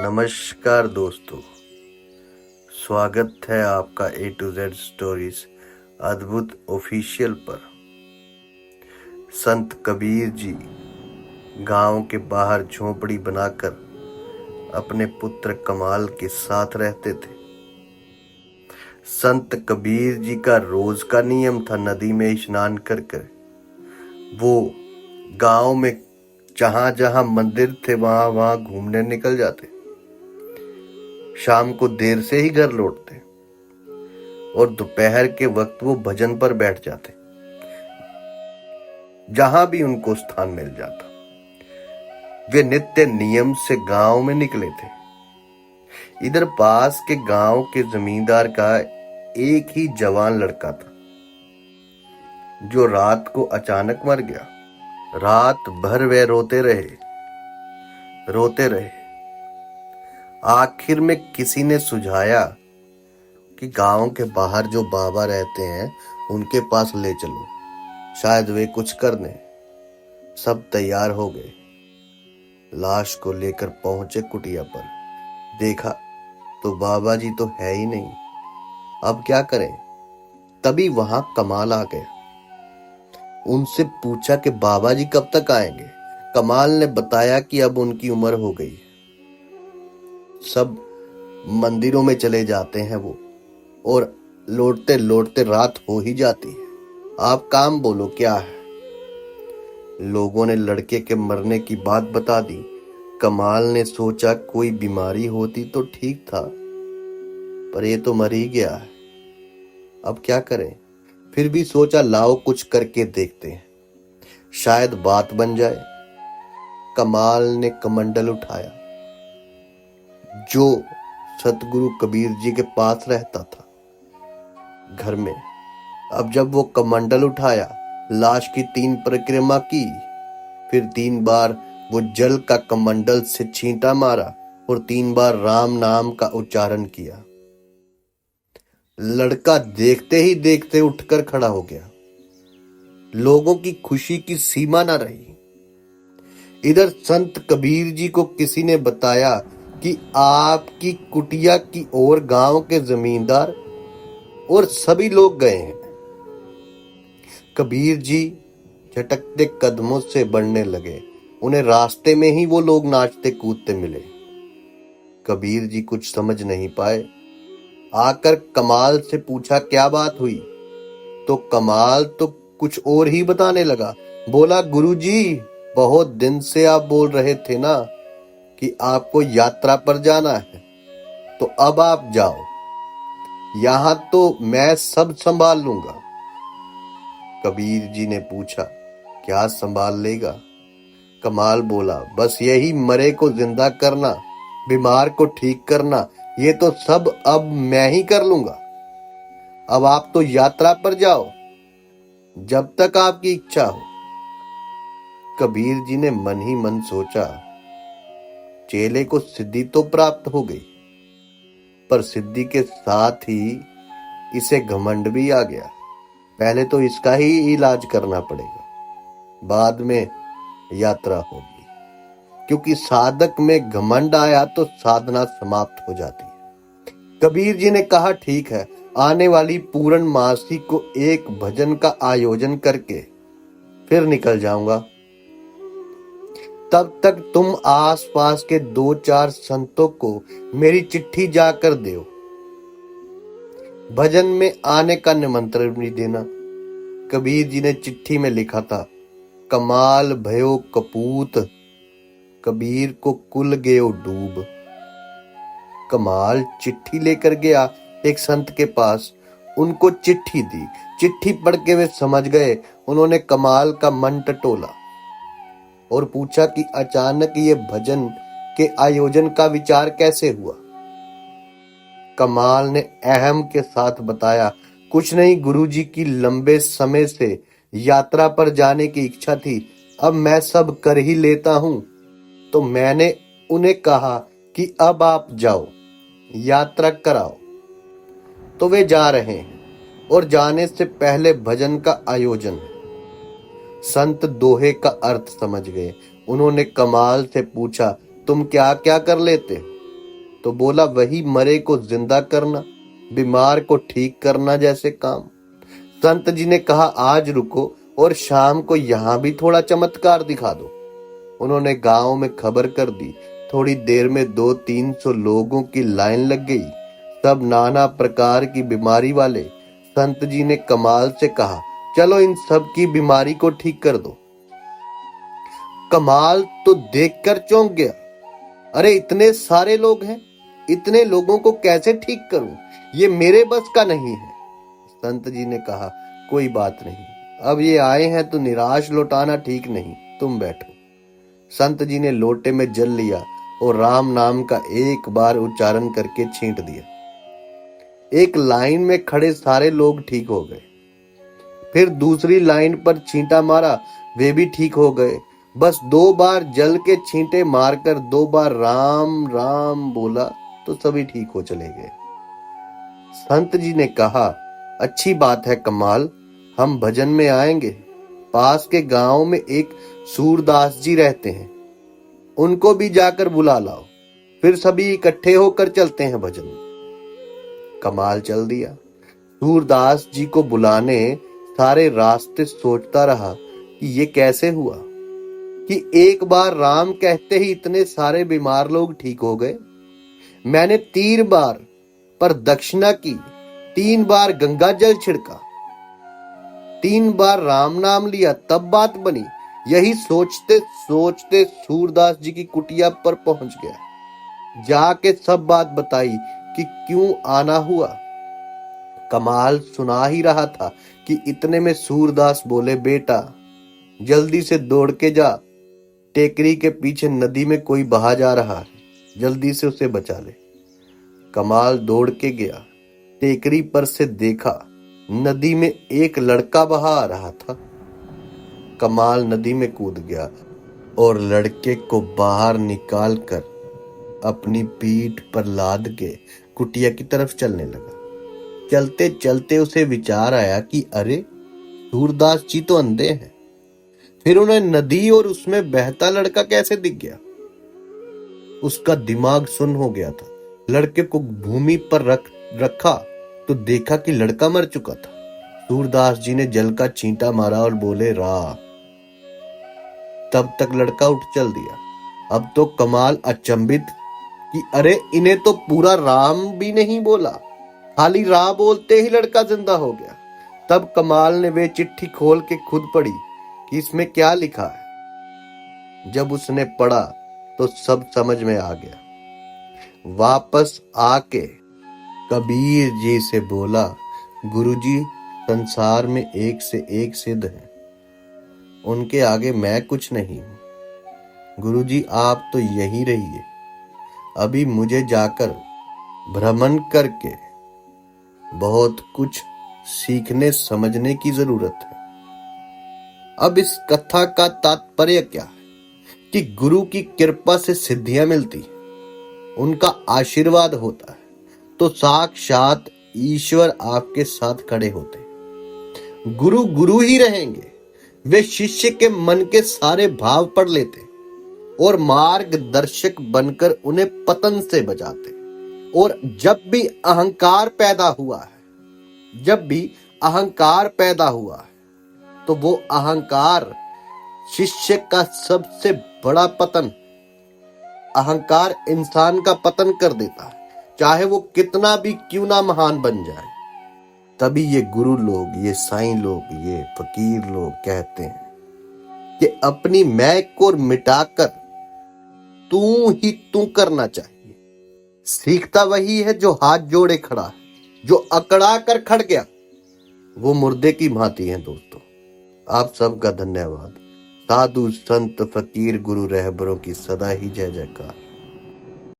नमस्कार दोस्तों, स्वागत है आपका A to Z स्टोरीज अद्भुत ऑफिशियल पर। संत कबीर जी गांव के बाहर झोपड़ी बनाकर अपने पुत्र कमाल के साथ रहते थे। संत कबीर जी का रोज का नियम था नदी में स्नान कर कर वो गांव में जहां जहां मंदिर थे वहां वहां घूमने निकल जाते। शाम को देर से ही घर लौटते और दोपहर के वक्त वो भजन पर बैठ जाते, जहां भी उनको स्थान मिल जाता। वे नित्य नियम से गांव में निकले थे। इधर पास के गांव के जमींदार का एक ही जवान लड़का था, जो रात को अचानक मर गया। रात भर वे रोते रहे। आखिर में किसी ने सुझाया कि गांव के बाहर जो बाबा रहते हैं उनके पास ले चलो, शायद वे कुछ कर दें। सब तैयार हो गए। लाश को लेकर पहुंचे कुटिया पर। देखा तो बाबा जी तो है ही नहीं। अब क्या करें? तभी वहां कमाल आ गया। उनसे पूछा कि बाबा जी कब तक आएंगे। कमाल ने बताया कि अब उनकी उम्र हो गई, सब मंदिरों में चले जाते हैं वो, और लौटते लौटते रात हो ही जाती है। आप काम बोलो क्या है? लोगों ने लड़के के मरने की बात बता दी। कमाल ने सोचा कोई बीमारी होती तो ठीक था, पर ये तो मर ही गया है। अब क्या करें? फिर भी सोचा लाओ कुछ करके देखते हैं, शायद बात बन जाए। कमाल ने कमंडल उठाया जो सतगुरु कबीर जी के पास रहता था घर में। अब जब वो कमंडल उठाया, लाश की 3 परिक्रमा की, फिर 3 बार वो जल का कमंडल से छींटा मारा और 3 बार राम नाम का उच्चारण किया। लड़का देखते ही देखते उठकर खड़ा हो गया। लोगों की खुशी की सीमा न रही। इधर संत कबीर जी को किसी ने बताया कि आपकी कुटिया की ओर गांव के जमींदार और सभी लोग गए हैं। कबीर जी झटकते कदमों से बढ़ने लगे। उन्हें रास्ते में ही वो लोग नाचते कूदते मिले। कबीर जी कुछ समझ नहीं पाए। आकर कमाल से पूछा क्या बात हुई, तो कमाल तो कुछ और ही बताने लगा। बोला गुरुजी, बहुत दिन से आप बोल रहे थे ना कि आपको यात्रा पर जाना है, तो अब आप जाओ, यहां तो मैं सब संभाल लूंगा। कबीर जी ने पूछा क्या संभाल लेगा? कमाल बोला बस यही, मरे को जिंदा करना, बीमार को ठीक करना, ये तो सब अब मैं ही कर लूंगा। अब आप तो यात्रा पर जाओ, जब तक आपकी इच्छा हो। कबीर जी ने मन ही मन सोचा, चेले को सिद्धि तो प्राप्त हो गई, पर सिद्धि के साथ ही इसे घमंड भी आ गया। पहले तो इसका ही इलाज करना पड़ेगा, बाद में यात्रा होगी, क्योंकि साधक में घमंड आया तो साधना समाप्त हो जाती है। कबीर जी ने कहा ठीक है, आने वाली पूर्णमासी को एक भजन का आयोजन करके फिर निकल जाऊंगा। तब तक तुम आसपास के 2-4 संतों को मेरी चिट्ठी जाकर दो। भजन में आने का निमंत्रण भी देना। कबीर जी ने चिट्ठी में लिखा था, कमाल भयो कपूत, कबीर को कुल गयो डूब। कमाल चिट्ठी लेकर गया एक संत के पास, उनको चिट्ठी दी। चिट्ठी पढ़ के वे समझ गए। उन्होंने कमाल का मन टटोला और पूछा कि अचानक ये भजन के आयोजन का विचार कैसे हुआ। कमाल ने अहम के साथ बताया, कुछ नहीं गुरुजी की लंबे समय से यात्रा पर जाने की इच्छा थी, अब मैं सब कर ही लेता हूं, तो मैंने उन्हें कहा कि अब आप जाओ, यात्रा कराओ। तो वे जा रहे हैं और जाने से पहले भजन का आयोजन है। संत दोहे का अर्थ समझ गए। उन्होंने कमाल से पूछा, तुम क्या क्या कर लेते हो? तो बोला, वही मरे को जिंदा करना, बीमार को ठीक करना जैसे काम। संत जी ने कहा, आज रुको और शाम को यहाँ भी थोड़ा चमत्कार दिखा दो। उन्होंने गांव में खबर कर दी। थोड़ी देर में 200-300 लोगों की लाइन लग गई, सब नाना प्रकार की बीमारी वाले। संत जी ने कमाल से कहा, चलो इन सब की बीमारी को ठीक कर दो। कमाल तो देखकर चौंक गया, अरे इतने सारे लोग हैं, इतने लोगों को कैसे ठीक करूं, ये मेरे बस का नहीं है। संत जी ने कहा, कोई बात नहीं, अब ये आए हैं तो निराश लौटाना ठीक नहीं, तुम बैठो। संत जी ने लोटे में जल लिया और राम नाम का एक बार उच्चारण करके छींट दिया। एक लाइन में खड़े सारे लोग ठीक हो गए। फिर दूसरी लाइन पर छींटा मारा, वे भी ठीक हो गए। बस 2 बार जल के छींटे मारकर 2 बार राम राम बोला तो सभी ठीक हो चले गए। संत जी ने कहा, अच्छी बात है कमाल, हम भजन में आएंगे। पास के गांव में एक सूरदास जी रहते हैं, उनको भी जाकर बुला लाओ, फिर सभी इकट्ठे होकर चलते हैं भजन में। कमाल चल दिया। सूरदास जी को बुलाने सारे रास्ते सोचता रहा कि ये कैसे हुआ कि एक बार राम कहते ही इतने सारे बीमार लोग ठीक हो गए। मैंने 3 बार पर दक्षिणा की, 3 बार गंगा जल छिड़का, 3 बार राम नाम लिया, तब बात बनी। यही सोचते सोचते सूरदास जी की कुटिया पर पहुंच गया। जाके सब बात बताई कि क्यों आना हुआ। कमाल सुना ही रहा था कि इतने में सूरदास बोले, बेटा जल्दी से दौड़ के जा, टेकरी के पीछे नदी में कोई बहा जा रहा है, जल्दी से उसे बचा ले। कमाल दौड़ के गया, टेकरी पर से देखा नदी में एक लड़का बहा आ रहा था। कमाल नदी में कूद गया और लड़के को बाहर निकाल कर अपनी पीठ पर लाद के कुटिया की तरफ चलने लगा। चलते चलते उसे विचार आया कि अरे सूरदास जी तो अंधे हैं, फिर उन्हें नदी और उसमें बहता लड़का कैसे दिख गया। उसका दिमाग सुन्न हो गया था। लड़के को भूमि पर रखा तो देखा कि लड़का मर चुका था। सूरदास जी ने जल का छींटा मारा और बोले, रा। तब तक लड़का उठ चल दिया। अब तो कमाल अचंभित कि अरे इन्हें तो पूरा राम भी नहीं बोला, खाली रा बोलते ही लड़का जिंदा हो गया। तब कमाल ने वे चिट्ठी खोल के खुद पढ़ी कि इसमें क्या लिखा है। जब उसने पढ़ा तो सब समझ में आ गया। वापस आके कबीर जी से बोला, गुरुजी संसार में एक से एक सिद्ध है, उनके आगे मैं कुछ नहीं हूं। गुरुजी आप तो यहीं रहिए, अभी मुझे जाकर भ्रमण करके बहुत कुछ सीखने समझने की जरूरत है। अब इस कथा का तात्पर्य क्या है कि गुरु की कृपा से सिद्धियां मिलती है, उनका आशीर्वाद होता है तो साक्षात ईश्वर आपके साथ खड़े होते हैं। गुरु गुरु ही रहेंगे, वे शिष्य के मन के सारे भाव पढ़ लेते और मार्गदर्शक बनकर उन्हें पतन से बचाते। और जब भी अहंकार पैदा हुआ है तो वो अहंकार शिष्य का सबसे बड़ा पतन, अहंकार इंसान का पतन कर देता है, चाहे वो कितना भी क्यों ना महान बन जाए। तभी ये गुरु लोग, ये साईं लोग, ये फकीर लोग कहते हैं कि अपनी मैं को मिटाकर तू ही तू करना चाहिए। सीखता वही है जो हाथ जोड़े खड़ा है, जो अकड़ा कर खड़ गया वो मुर्दे की भांति है। दोस्तों, आप सबका धन्यवाद। साधु संत फकीर गुरु रहबरों की सदा ही जय जयकार।